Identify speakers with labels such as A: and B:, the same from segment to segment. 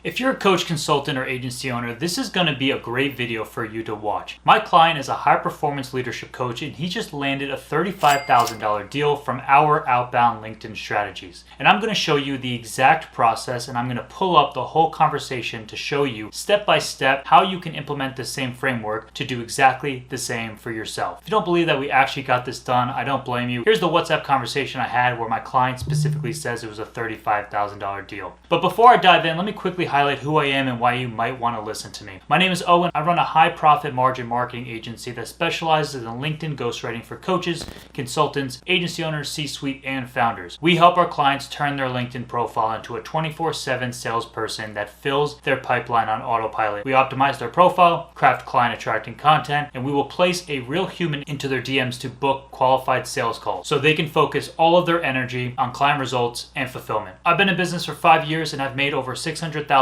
A: If you're a coach, consultant, or agency owner, this is going to be a great video for you to watch. My client is a high-performance leadership coach, and he just landed a $35,000 deal from our outbound LinkedIn strategies. And I'm going to show you the exact process, and I'm going to pull up the whole conversation to show you step by step how you can implement the same framework to do exactly the same for yourself. If you don't believe that we actually got this done, I don't blame you. Here's the WhatsApp conversation I had where my client specifically says it was a $35,000 deal. But before I dive in, let me quickly highlight who I am and why you might want to listen to me. My name is Owen. I run a high profit margin marketing agency that specializes in LinkedIn ghostwriting for coaches, consultants, agency owners, C-suite, and founders. We help our clients turn their LinkedIn profile into a 24/7 salesperson that fills their pipeline on autopilot. We optimize their profile, craft client attracting content, and we will place a real human into their DMs to book qualified sales calls so they can focus all of their energy on client results and fulfillment. I've been in business for 5 years and I've made over $600,000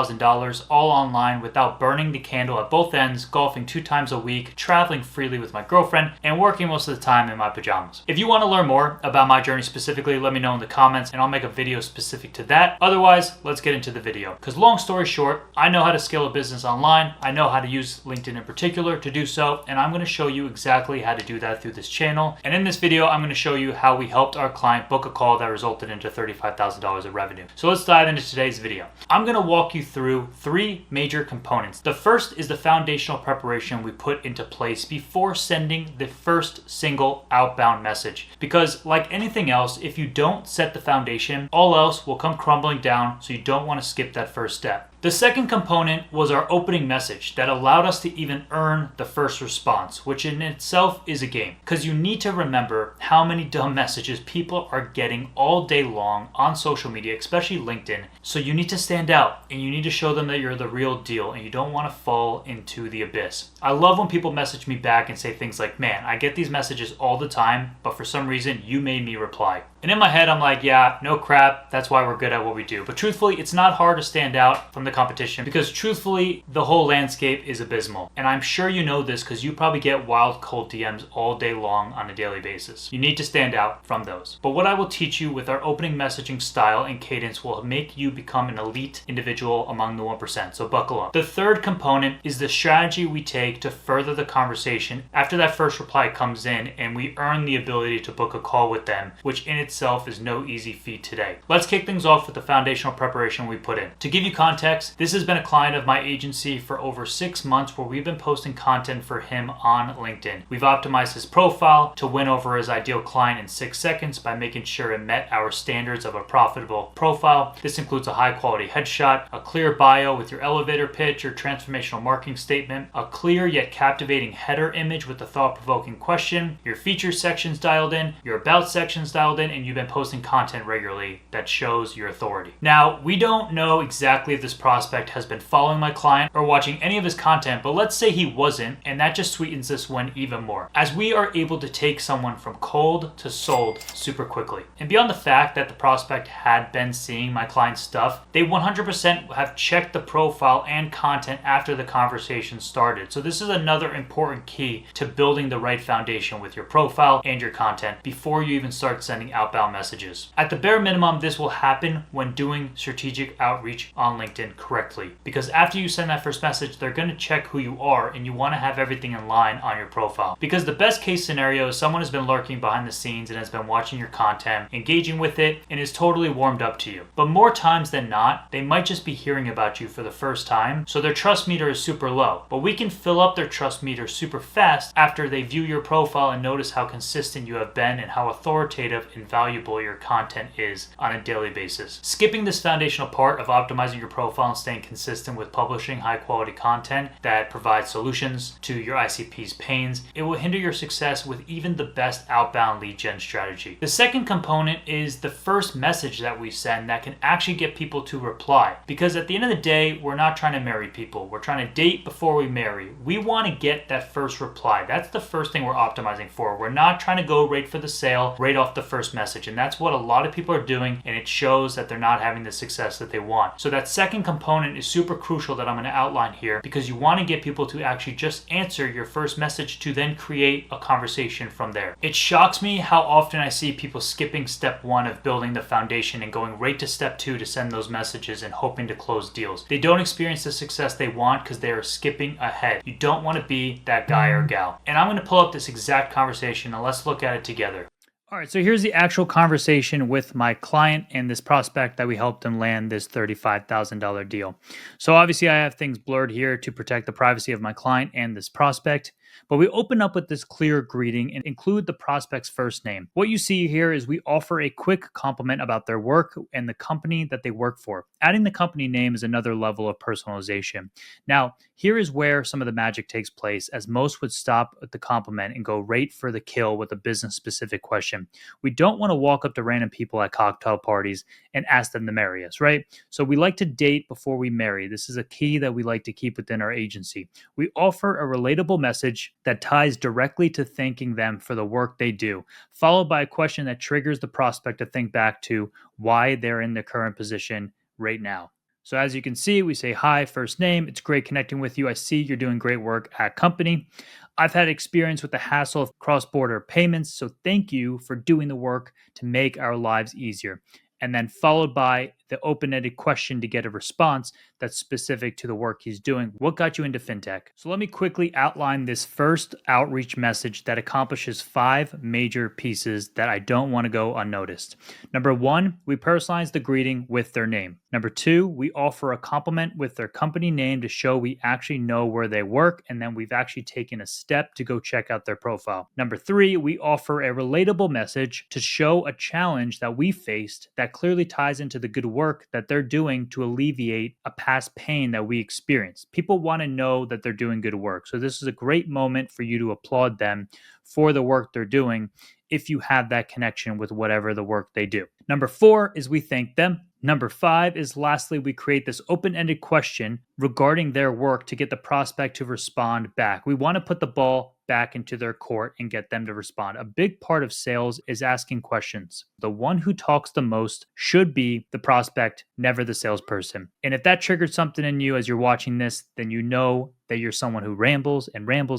A: all online without burning the candle at both ends, golfing 2 times a week, traveling freely with my girlfriend, and working most of the time in my pajamas. If you want to learn more about my journey specifically, let me know in the comments and I'll make a video specific to that. Otherwise, let's get into the video. Because long story short, I know how to scale a business online. I know how to use LinkedIn in particular to do so, and I'm going to show you exactly how to do that through this channel. And in this video, I'm going to show you how we helped our client book a call that resulted into $35,000 of revenue. So let's dive into today's video. I'm going to walk you through 3 major components. The first is the foundational preparation we put into place before sending the first single outbound message. Because like anything else, if you don't set the foundation, all else will come crumbling down, so you don't want to skip that first step. The second component was our opening message that allowed us to even earn the first response, which in itself is a game. Because you need to remember how many dumb messages people are getting all day long on social media, especially LinkedIn. So you need to stand out and you need to show them that you're the real deal and you don't want to fall into the abyss. I love when people message me back and say things like, "Man, I get these messages all the time, but for some reason you made me reply." And in my head, I'm like, yeah, no crap. That's why we're good at what we do. But truthfully, it's not hard to stand out from the competition because truthfully, the whole landscape is abysmal. And I'm sure you know this because you probably get wild cold DMs all day long on a daily basis. You need to stand out from those. But what I will teach you with our opening messaging style and cadence will make you become an elite individual among the 1%. So buckle up. The third component is the strategy we take to further the conversation after that first reply comes in and we earn the ability to book a call with them, which in itself is no easy feat today. Let's kick things off with the foundational preparation we put in. To give you context, this has been a client of my agency for over 6 months where we've been posting content for him on LinkedIn. We've optimized his profile to win over his ideal client in 6 seconds by making sure it met our standards of a profitable profile. This includes a high quality headshot, a clear bio with your elevator pitch or transformational marketing statement, a clear yet captivating header image with a thought-provoking question, your features sections dialed in, your about sections dialed in, and you've been posting content regularly that shows your authority. Now, we don't know exactly if this prospect has been following my client or watching any of his content, but let's say he wasn't, and that just sweetens this one even more, as we are able to take someone from cold to sold super quickly. And beyond the fact that the prospect had been seeing my client's stuff, they 100% have checked the profile and content after the conversation started. So this is another important key to building the right foundation with your profile and your content before you even start sending outbound messages. At the bare minimum, this will happen when doing strategic outreach on LinkedIn correctly. Because after you send that first message, they're going to check who you are and you want to have everything in line on your profile. Because the best case scenario is someone has been lurking behind the scenes and has been watching your content, engaging with it, and is totally warmed up to you. But more times than not, they might just be hearing about you for the first time, so their trust meter is super low. But we can fill up their trust meter super fast after they view your profile and notice how consistent you have been and how authoritative and valuable your content is on a daily basis. Skipping this foundational part of optimizing your profile and staying consistent with publishing high quality content that provides solutions to your ICP's pains, it will hinder your success with even the best outbound lead gen strategy. The second component is the first message that we send that can actually get people to reply. Because at the end of the day, we're not trying to marry people. We're trying to date before we marry. We want to get that first reply. That's the first thing we're optimizing for. We're not trying to go right for the sale right off the first message. message. And that's what a lot of people are doing, and it shows that they're not having the success that they want. So that second component is super crucial that I'm going to outline here, because you want to get people to actually just answer your first message to then create a conversation from there. It shocks me how often I see people skipping step 1 of building the foundation and going right to step 2 to send those messages and hoping to close deals. They don't experience the success they want because they are skipping ahead. You don't want to be that guy or gal. And I'm going to pull up this exact conversation and let's look at it together. All right, so here's the actual conversation with my client and this prospect that we helped them land this $35,000 deal. So obviously I have things blurred here to protect the privacy of my client and this prospect, but we open up with this clear greeting and include the prospect's first name. What you see here is we offer a quick compliment about their work and the company that they work for. Adding the company name is another level of personalization. Now, here is where some of the magic takes place, as most would stop at the compliment and go right for the kill with a business-specific question. We don't want to walk up to random people at cocktail parties and ask them to marry us, right? So we like to date before we marry. This is a key that we like to keep within our agency. We offer a relatable message that ties directly to thanking them for the work they do, followed by a question that triggers the prospect to think back to why they're in the current position right now. So as you can see, we say, hi, first name. It's great connecting with you. I see you're doing great work at company. I've had experience with the hassle of cross-border payments, so thank you for doing the work to make our lives easier. And then followed by the open-ended question to get a response that's specific to the work he's doing. What got you into fintech? So let me quickly outline this first outreach message that accomplishes 5 major pieces that I don't want to go unnoticed. Number 1, we personalize the greeting with their name. Number 2, we offer a compliment with their company name to show we actually know where they work and then we've actually taken a step to go check out their profile. Number 3, we offer a relatable message to show a challenge that we faced that clearly ties into the good work that they're doing to alleviate a past pain that we experienced. People want to know that they're doing good work. So this is a great moment for you to applaud them for the work they're doing if you have that connection with whatever the work they do. Number 4 is we thank them. Number 5 is lastly, we create this open-ended question regarding their work to get the prospect to respond back. We want to put the ball back into their court and get them to respond. A big part of sales is asking questions. The one who talks the most should be the prospect, never the salesperson. And if that triggered something in you as you're watching this, then you know that you're someone who rambles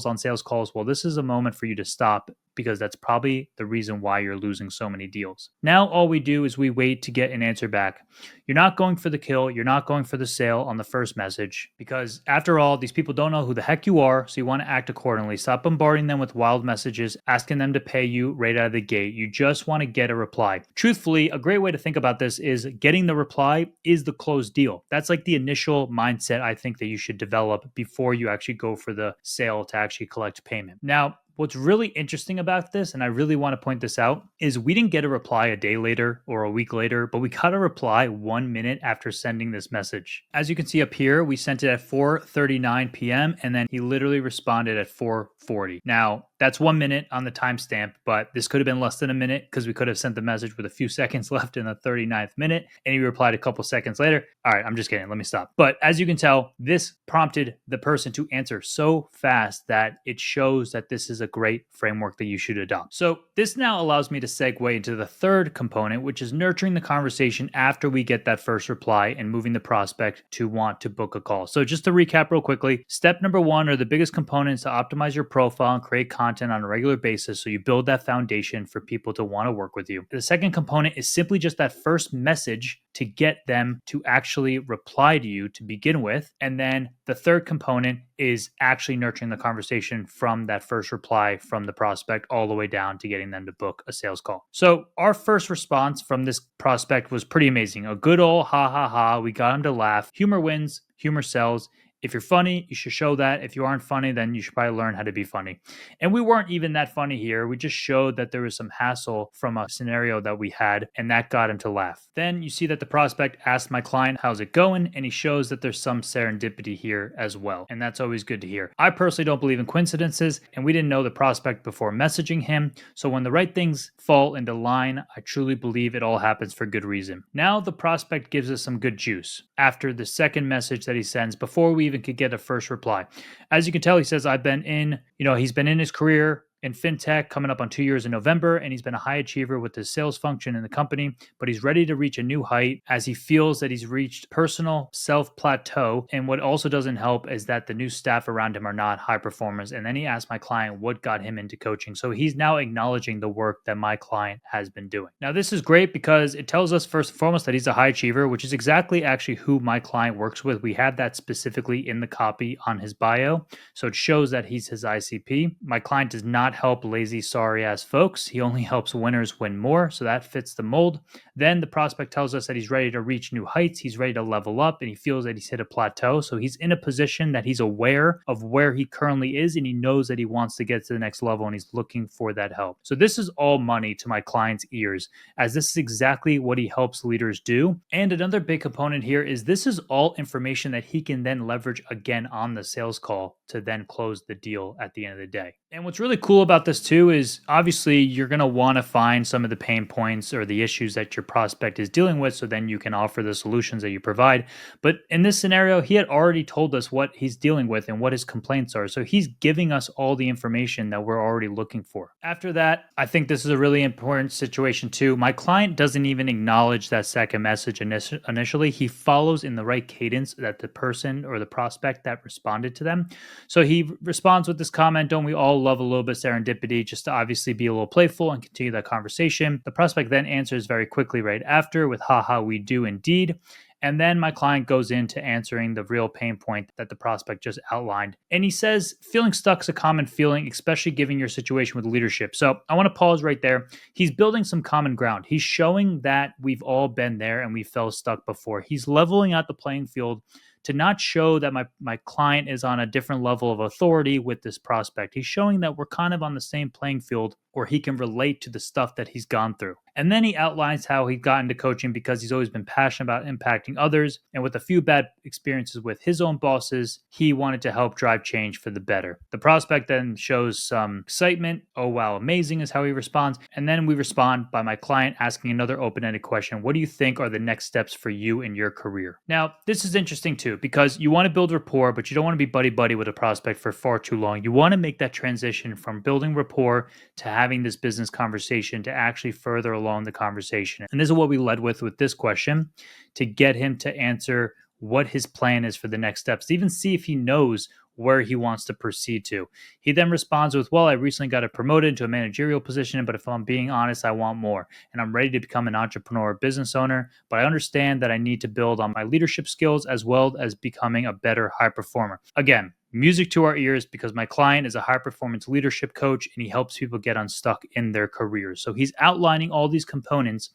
A: on sales calls. Well, this is a moment for you to stop, because that's probably the reason why you're losing so many deals. Now, all we do is we wait to get an answer back. You're not going for the kill. You're not going for the sale on the first message, because after all, these people don't know who the heck you are. So you want to act accordingly. Stop bombarding them with wild messages, asking them to pay you right out of the gate. You just want to get a reply. Truthfully, a great way to think about this is getting the reply is the closed deal. That's like the initial mindset I think that you should develop before you actually go for the sale to actually collect payment. Now, what's really interesting about this, and I really want to point this out, is we didn't get a reply a day later or a week later, but we got a reply 1 minute after sending this message. As you can see up here, we sent it at 4:39 p.m. and then he literally responded at 4:40. Now, that's 1 minute on the timestamp, but this could have been less than a minute because we could have sent the message with a few seconds left in the 39th minute, and he replied a couple seconds later. All right, I'm just kidding. Let me stop. But as you can tell, this prompted the person to answer so fast that it shows that this is a great framework that you should adopt. So this now allows me to segue into the third component, which is nurturing the conversation after we get that first reply and moving the prospect to want to book a call. So just to recap real quickly, step number 1 are the biggest components to optimize your profile and create content on a regular basis so you build that foundation for people to want to work with you. The second component is simply just that first message to get them to actually reply to you to begin with. And then the third component is actually nurturing the conversation from that first reply from the prospect all the way down to getting them to book a sales call. So our first response from this prospect was pretty amazing. A good old ha ha ha. We got him to laugh. Humor wins, humor sells. If you're funny, you should show that. If you aren't funny, then you should probably learn how to be funny. And we weren't even that funny here. We just showed that there was some hassle from a scenario that we had, and that got him to laugh. Then you see that the prospect asked my client, how's it going? And he shows that there's some serendipity here as well. And that's always good to hear. I personally don't believe in coincidences, and we didn't know the prospect before messaging him. So when the right things fall into line, I truly believe it all happens for good reason. Now the prospect gives us some good juice after the second message that he sends before we even could get a first reply. As you can tell, he says, he's been in his career in fintech, coming up on 2 years in November, and he's been a high achiever with his sales function in the company, but he's ready to reach a new height as he feels that he's reached personal self plateau. And what also doesn't help is that the new staff around him are not high performers. And then he asked my client what got him into coaching. So he's now acknowledging the work that my client has been doing. Now, this is great because it tells us first and foremost that he's a high achiever, which is exactly actually who my client works with. We have that specifically in the copy on his bio. So it shows that he's his ICP. My client does not help lazy, sorry ass folks. He only helps winners win more. So that fits the mold. Then the prospect tells us that he's ready to reach new heights. He's ready to level up and he feels that he's hit a plateau. So he's in a position that he's aware of where he currently is and he knows that he wants to get to the next level and he's looking for that help. So this is all money to my client's ears, as this is exactly what he helps leaders do. And another big component here is this is all information that he can then leverage again on the sales call to then close the deal at the end of the day. And what's really cool about this too is obviously you're going to want to find some of the pain points or the issues that your prospect is dealing with so then you can offer the solutions that you provide. But in this scenario, he had already told us what he's dealing with and what his complaints are. So he's giving us all the information that we're already looking for. After that, I think this is a really important situation too. My client doesn't even acknowledge that second message initially. He follows in the right cadence that the person or the prospect that responded to them. So he responds with this comment, don't we all love a little bit of serendipity, just to obviously be a little playful and continue that conversation. The prospect then answers very quickly right after with, haha, we do indeed. And then my client goes into answering the real pain point that the prospect just outlined. And he says, feeling stuck is a common feeling, especially given your situation with leadership. So I want to pause right there. He's building some common ground. He's showing that we've all been there and we felt stuck before. He's leveling out the playing field to not show that my client is on a different level of authority with this prospect. He's showing that we're kind of on the same playing field where he can relate to the stuff that he's gone through. And then he outlines how he got into coaching because he's always been passionate about impacting others. And with a few bad experiences with his own bosses, he wanted to help drive change for the better. The prospect then shows some excitement. Oh, wow, amazing is how he responds. And then we respond by my client asking another open-ended question. What do you think are the next steps for you in your career? Now, this is interesting too, because you want to build rapport, but you don't want to be buddy-buddy with a prospect for far too long. You want to make that transition from building rapport to having this business conversation to actually further along the conversation. And this is what we led with this question to get him to answer what his plan is for the next steps, to even see if he knows where he wants to proceed to. He then responds with, well, I recently got promoted to a managerial position, but if I'm being honest, I want more. And I'm ready to become an entrepreneur or business owner, but I understand that I need to build on my leadership skills as well as becoming a better high performer. Again, music to our ears because my client is a high performance leadership coach and he helps people get unstuck in their careers. So he's outlining all these components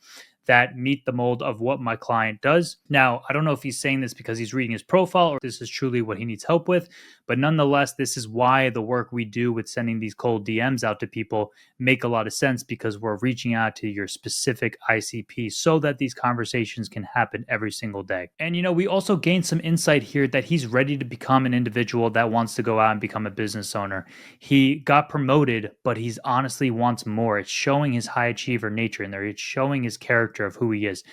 A: that meet the mold of what my client does. Now, I don't know if he's saying this because he's reading his profile or this is truly what he needs help with, but nonetheless, this is why the work we do with sending these cold DMs out to people make a lot of sense, because we're reaching out to your specific ICP so that these conversations can happen every single day. And, we also gained some insight here that he's ready to become an individual that wants to go out and become a business owner. He got promoted, but he's honestly wants more. It's showing his high achiever nature in there. It's showing his character of who he is.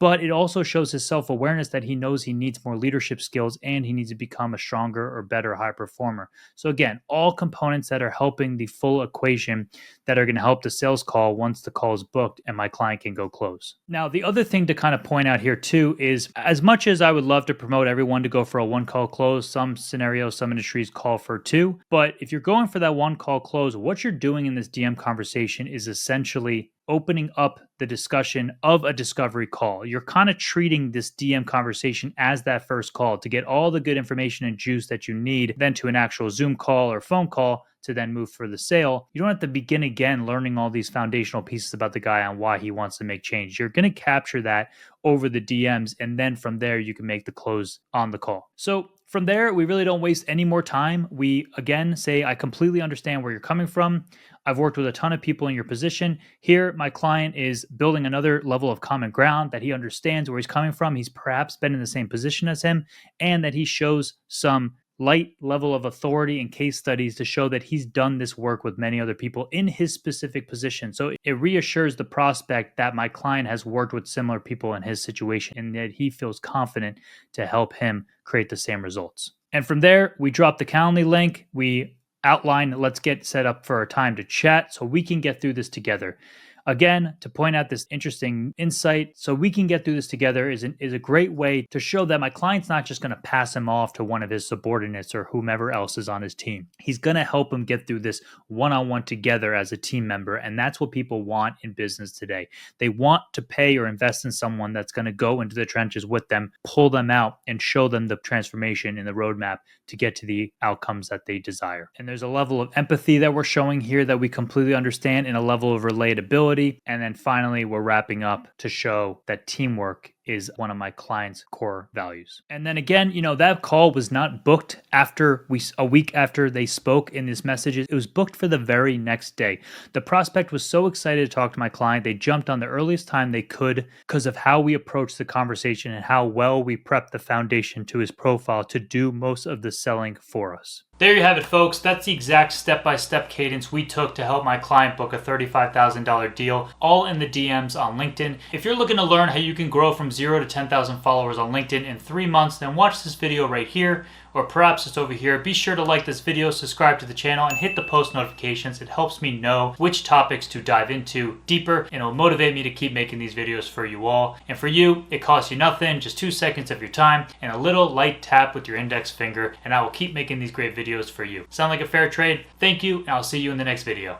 A: But it also shows his self-awareness that he knows he needs more leadership skills and he needs to become a stronger or better high performer. So again, all components that are helping the full equation that are going to help the sales call once the call is booked and my client can go close. Now, the other thing to kind of point out here too is, as much as I would love to promote everyone to go for a one call close, some scenarios, some industries call for two. But if you're going for that one call close, what you're doing in this DM conversation is essentially opening up the discussion of a discovery call. You're kind of treating this DM conversation as that first call to get all the good information and juice that you need then to an actual Zoom call or phone call to then move for the sale. You don't have to begin again learning all these foundational pieces about the guy on why he wants to make change. You're going to capture that over the DMs, and then from there you can make the close on the call. So from there, we really don't waste any more time. We again say, I completely understand where you're coming from. I've worked with a ton of people in your position. Here, my client is building another level of common ground that he understands where he's coming from. He's perhaps been in the same position as him, and that he shows some light level of authority and case studies to show that he's done this work with many other people in his specific position. So it reassures the prospect that my client has worked with similar people in his situation and that he feels confident to help him create the same results. And from there, we drop the Calendly link. We outline, let's get set up for a time to chat so we can get through this together. Again, to point out this interesting insight, so we can get through this together is a great way to show that my client's not just going to pass him off to one of his subordinates or whomever else is on his team. He's going to help him get through this one-on-one together as a team member. And that's what people want in business today. They want to pay or invest in someone that's going to go into the trenches with them, pull them out, and show them the transformation in the roadmap to get to the outcomes that they desire. And there's a level of empathy that we're showing here that we completely understand, and a level of relatability. And then finally, we're wrapping up to show that teamwork is one of my clients' core values. And then again, that call was not booked a week after they spoke in this message. It was booked for the very next day. The prospect was so excited to talk to my client, they jumped on the earliest time they could because of how we approached the conversation and how well we prepped the foundation to his profile to do most of the selling for us. There you have it, folks. That's the exact step-by-step cadence we took to help my client book a $35,000 deal, all in the DMs on LinkedIn. If you're looking to learn how you can grow from 0 to 10,000 followers on LinkedIn in 3 months, then watch this video right here, or perhaps it's over here. Be sure to like this video, subscribe to the channel, and hit the post notifications. It helps me know which topics to dive into deeper, and it'll motivate me to keep making these videos for you all. And for you, it costs you nothing, just 2 seconds of your time and a little light tap with your index finger, and I will keep making these great videos for you. Sound like a fair trade? Thank you, and I'll see you in the next video.